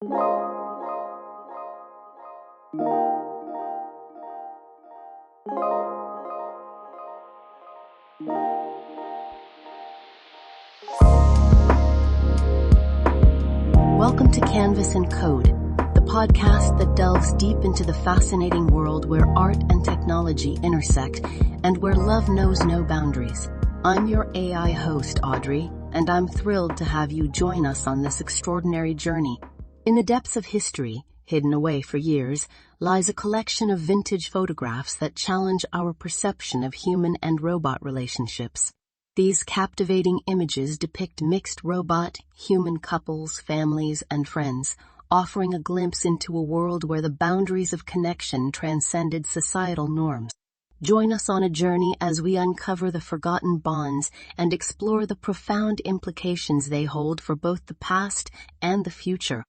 Welcome to Canvas and Code, the podcast that delves deep into the fascinating world where art and technology intersect and where love knows no boundaries. I'm your AI host, Audrey, and I'm thrilled to have you join us on this extraordinary journey. In the depths of history, hidden away for years, lies a collection of vintage photographs that challenge our perception of human and robot relationships. These captivating images depict mixed robot-human couples, families, and friends, offering a glimpse into a world where the boundaries of connection transcended societal norms. Join us on a journey as we uncover the forgotten bonds and explore the profound implications they hold for both the past and the future.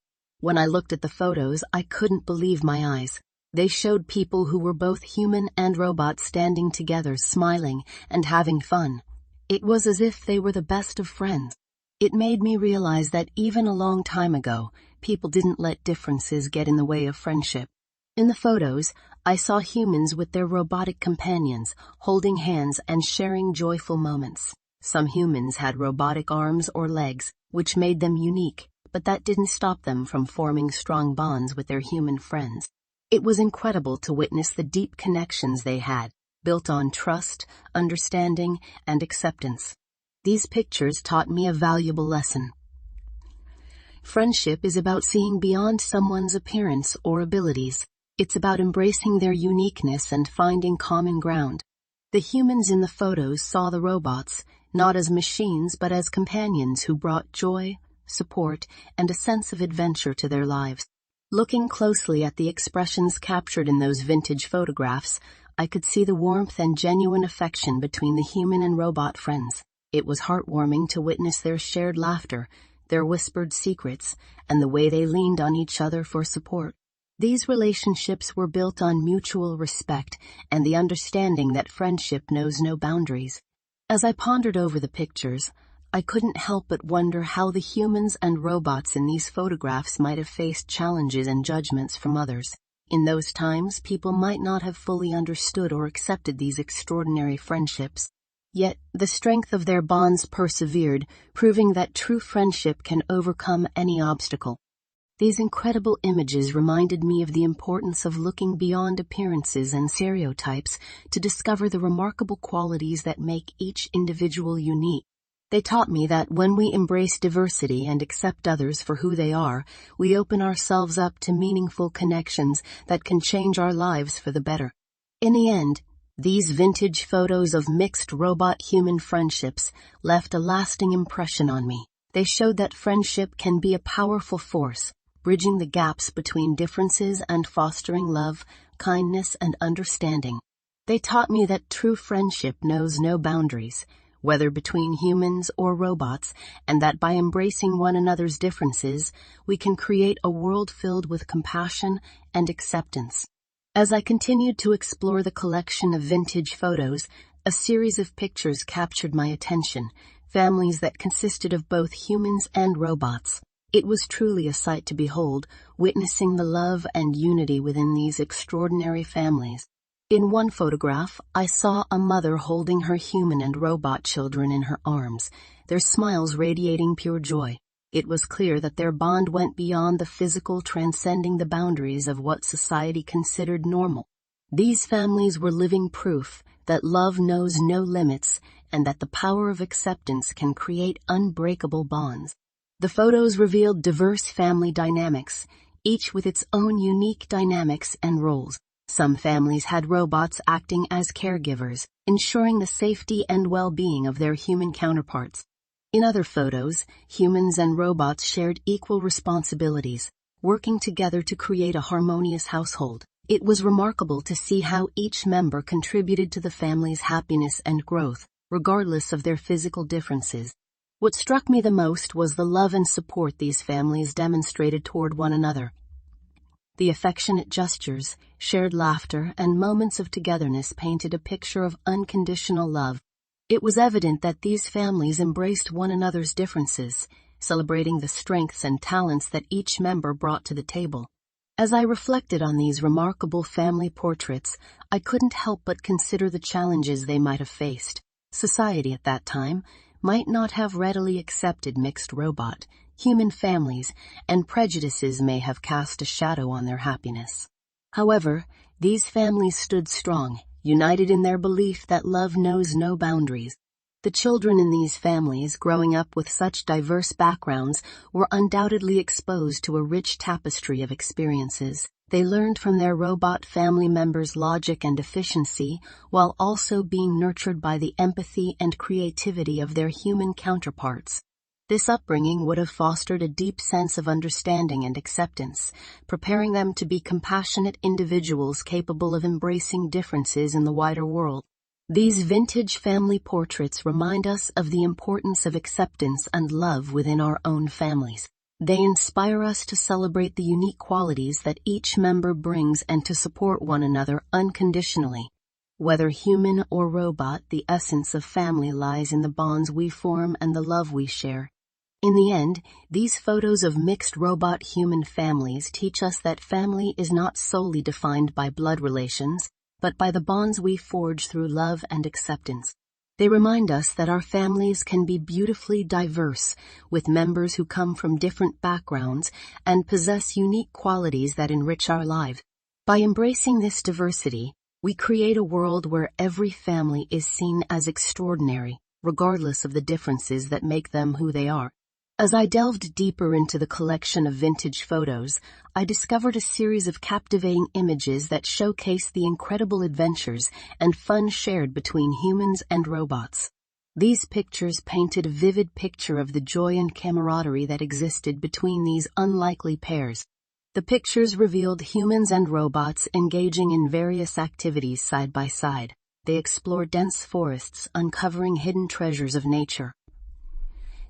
When I looked at the photos, I couldn't believe my eyes. They showed people who were both human and robot standing together, smiling and having fun. It was as if they were the best of friends. It made me realize that even a long time ago, people didn't let differences get in the way of friendship. In the photos, I saw humans with their robotic companions, holding hands and sharing joyful moments. Some humans had robotic arms or legs, which made them unique, but that didn't stop them from forming strong bonds with their human friends. It was incredible to witness the deep connections they had, built on trust, understanding, and acceptance. These pictures taught me a valuable lesson. Friendship is about seeing beyond someone's appearance or abilities. It's about embracing their uniqueness and finding common ground. The humans in the photos saw the robots, not as machines but as companions who brought joy, support, and a sense of adventure to their lives. Looking closely at the expressions captured in those vintage photographs, I could see the warmth and genuine affection between the human and robot friends. It was heartwarming to witness their shared laughter, their whispered secrets, and the way they leaned on each other for support. These relationships were built on mutual respect and the understanding that friendship knows no boundaries. As I pondered over the pictures, I couldn't help but wonder how the humans and robots in these photographs might have faced challenges and judgments from others. In those times, people might not have fully understood or accepted these extraordinary friendships. Yet, the strength of their bonds persevered, proving that true friendship can overcome any obstacle. These incredible images reminded me of the importance of looking beyond appearances and stereotypes to discover the remarkable qualities that make each individual unique. They taught me that when we embrace diversity and accept others for who they are, we open ourselves up to meaningful connections that can change our lives for the better. In the end, these vintage photos of mixed robot-human friendships left a lasting impression on me. They showed that friendship can be a powerful force, bridging the gaps between differences and fostering love, kindness, and understanding. They taught me that true friendship knows no boundaries, whether between humans or robots, and that by embracing one another's differences, we can create a world filled with compassion and acceptance. As I continued to explore the collection of vintage photos, a series of pictures captured my attention, families that consisted of both humans and robots. It was truly a sight to behold, witnessing the love and unity within these extraordinary families. In one photograph, I saw a mother holding her human and robot children in her arms, their smiles radiating pure joy. It was clear that their bond went beyond the physical, transcending the boundaries of what society considered normal. These families were living proof that love knows no limits and that the power of acceptance can create unbreakable bonds. The photos revealed diverse family dynamics, each with its own unique dynamics and roles. Some families had robots acting as caregivers, ensuring the safety and well-being of their human counterparts. In other photos, humans and robots shared equal responsibilities, working together to create a harmonious household. It was remarkable to see how each member contributed to the family's happiness and growth, regardless of their physical differences. What struck me the most was the love and support these families demonstrated toward one another. The affectionate gestures, shared laughter, and moments of togetherness painted a picture of unconditional love. It was evident that these families embraced one another's differences, celebrating the strengths and talents that each member brought to the table. As I reflected on these remarkable family portraits, I couldn't help but consider the challenges they might have faced. Society at that time might not have readily accepted mixed robot, human families, and prejudices may have cast a shadow on their happiness. However, these families stood strong, united in their belief that love knows no boundaries. The children in these families, growing up with such diverse backgrounds, were undoubtedly exposed to a rich tapestry of experiences. They learned from their robot family members' logic and efficiency, while also being nurtured by the empathy and creativity of their human counterparts. This upbringing would have fostered a deep sense of understanding and acceptance, preparing them to be compassionate individuals capable of embracing differences in the wider world. These vintage family portraits remind us of the importance of acceptance and love within our own families. They inspire us to celebrate the unique qualities that each member brings and to support one another unconditionally. Whether human or robot, the essence of family lies in the bonds we form and the love we share. In the end, these photos of mixed robot-human families teach us that family is not solely defined by blood relations, but by the bonds we forge through love and acceptance. They remind us that our families can be beautifully diverse, with members who come from different backgrounds and possess unique qualities that enrich our lives. By embracing this diversity, we create a world where every family is seen as extraordinary, regardless of the differences that make them who they are. As I delved deeper into the collection of vintage photos, I discovered a series of captivating images that showcase the incredible adventures and fun shared between humans and robots. These pictures painted a vivid picture of the joy and camaraderie that existed between these unlikely pairs. The pictures revealed humans and robots engaging in various activities side by side. They explored dense forests, uncovering hidden treasures of nature.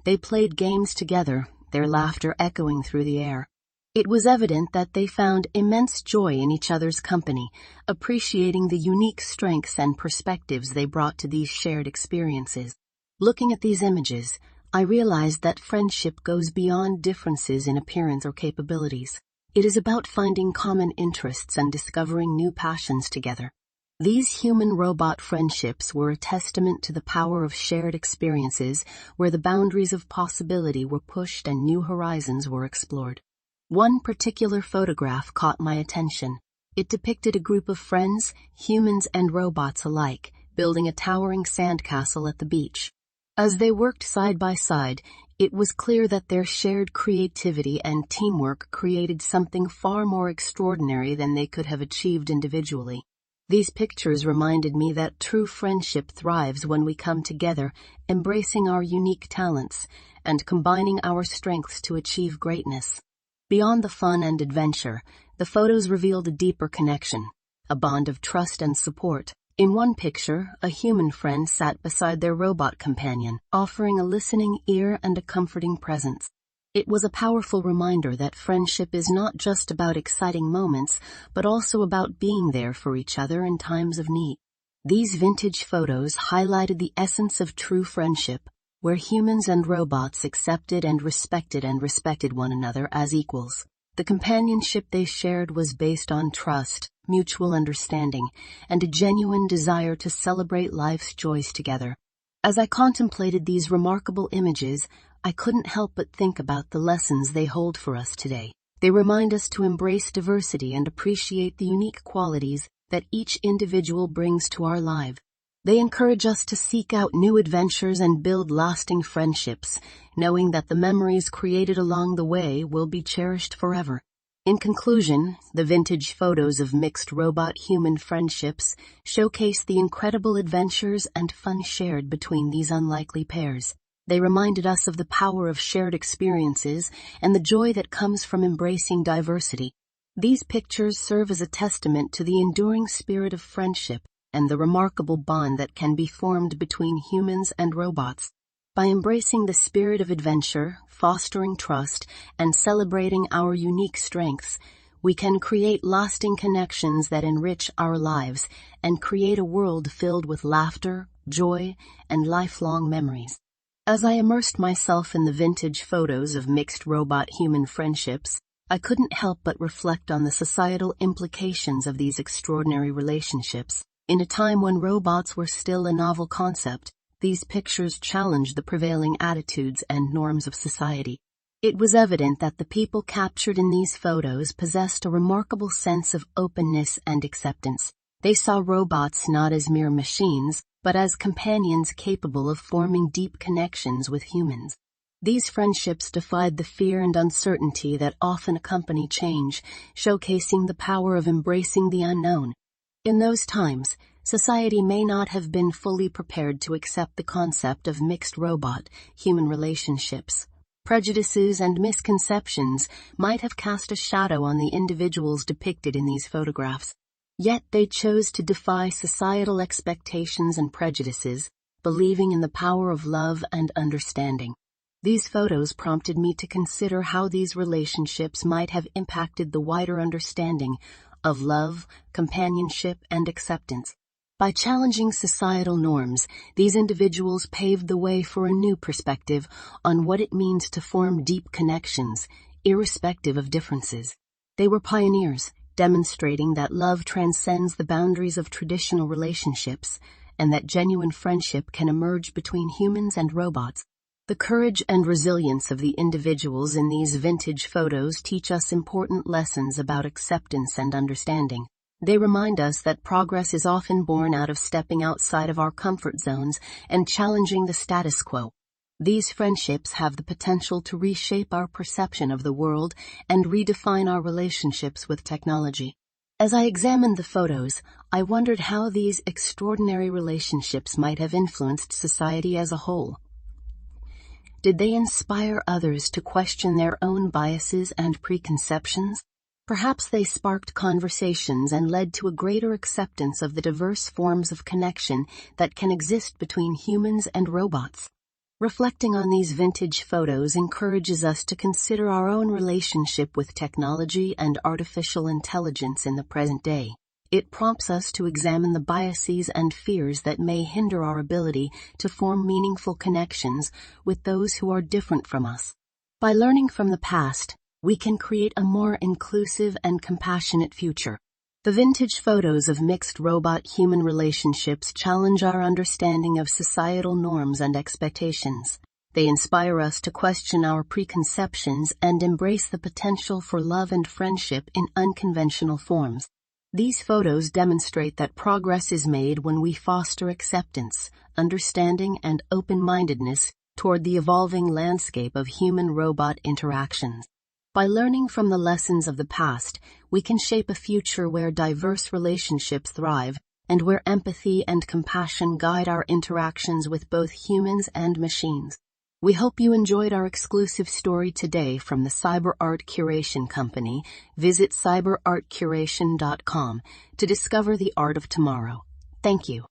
They played games together, their laughter echoing through the air. It was evident that they found immense joy in each other's company, appreciating the unique strengths and perspectives they brought to these shared experiences. Looking at these images, I realized that friendship goes beyond differences in appearance or capabilities. It is about finding common interests and discovering new passions together. These human-robot friendships were a testament to the power of shared experiences where the boundaries of possibility were pushed and new horizons were explored. One particular photograph caught my attention. It depicted a group of friends, humans and robots alike, building a towering sandcastle at the beach. As they worked side by side, it was clear that their shared creativity and teamwork created something far more extraordinary than they could have achieved individually. These pictures reminded me that true friendship thrives when we come together, embracing our unique talents and combining our strengths to achieve greatness. Beyond the fun and adventure, the photos revealed a deeper connection, a bond of trust and support. In one picture, a human friend sat beside their robot companion, offering a listening ear and a comforting presence. It was a powerful reminder that friendship is not just about exciting moments, but also about being there for each other in times of need. These vintage photos highlighted the essence of true friendship, where humans and robots accepted and respected one another as equals. The companionship they shared was based on trust, mutual understanding, and a genuine desire to celebrate life's joys together. As I contemplated these remarkable images, I couldn't help but think about the lessons they hold for us today. They remind us to embrace diversity and appreciate the unique qualities that each individual brings to our lives. They encourage us to seek out new adventures and build lasting friendships, knowing that the memories created along the way will be cherished forever. In conclusion, the vintage photos of mixed robot-human friendships showcase the incredible adventures and fun shared between these unlikely pairs. They reminded us of the power of shared experiences and the joy that comes from embracing diversity. These pictures serve as a testament to the enduring spirit of friendship and the remarkable bond that can be formed between humans and robots. By embracing the spirit of adventure, fostering trust, and celebrating our unique strengths, we can create lasting connections that enrich our lives and create a world filled with laughter, joy, and lifelong memories. As I immersed myself in the vintage photos of mixed robot-human friendships, I couldn't help but reflect on the societal implications of these extraordinary relationships. In a time when robots were still a novel concept, these pictures challenged the prevailing attitudes and norms of society. It was evident that the people captured in these photos possessed a remarkable sense of openness and acceptance. They saw robots not as mere machines, but as companions capable of forming deep connections with humans. These friendships defied the fear and uncertainty that often accompany change, showcasing the power of embracing the unknown. In those times, society may not have been fully prepared to accept the concept of mixed robot-human relationships. Prejudices and misconceptions might have cast a shadow on the individuals depicted in these photographs. Yet they chose to defy societal expectations and prejudices, believing in the power of love and understanding. These photos prompted me to consider how these relationships might have impacted the wider understanding of love, companionship, and acceptance. By challenging societal norms, these individuals paved the way for a new perspective on what it means to form deep connections, irrespective of differences. They were pioneers, demonstrating that love transcends the boundaries of traditional relationships and that genuine friendship can emerge between humans and robots. The courage and resilience of the individuals in these vintage photos teach us important lessons about acceptance and understanding. They remind us that progress is often born out of stepping outside of our comfort zones and challenging the status quo. These friendships have the potential to reshape our perception of the world and redefine our relationships with technology. As I examined the photos, I wondered how these extraordinary relationships might have influenced society as a whole. Did they inspire others to question their own biases and preconceptions? Perhaps they sparked conversations and led to a greater acceptance of the diverse forms of connection that can exist between humans and robots. Reflecting on these vintage photos encourages us to consider our own relationship with technology and artificial intelligence in the present day. It prompts us to examine the biases and fears that may hinder our ability to form meaningful connections with those who are different from us. By learning from the past, we can create a more inclusive and compassionate future. The vintage photos of mixed robot-human relationships challenge our understanding of societal norms and expectations. They inspire us to question our preconceptions and embrace the potential for love and friendship in unconventional forms. These photos demonstrate that progress is made when we foster acceptance, understanding, and open-mindedness toward the evolving landscape of human-robot interactions. By learning from the lessons of the past, we can shape a future where diverse relationships thrive and where empathy and compassion guide our interactions with both humans and machines. We hope you enjoyed our exclusive story today from the Cyber Art Curation Company. Visit cyberartcuration.com to discover the art of tomorrow. Thank you.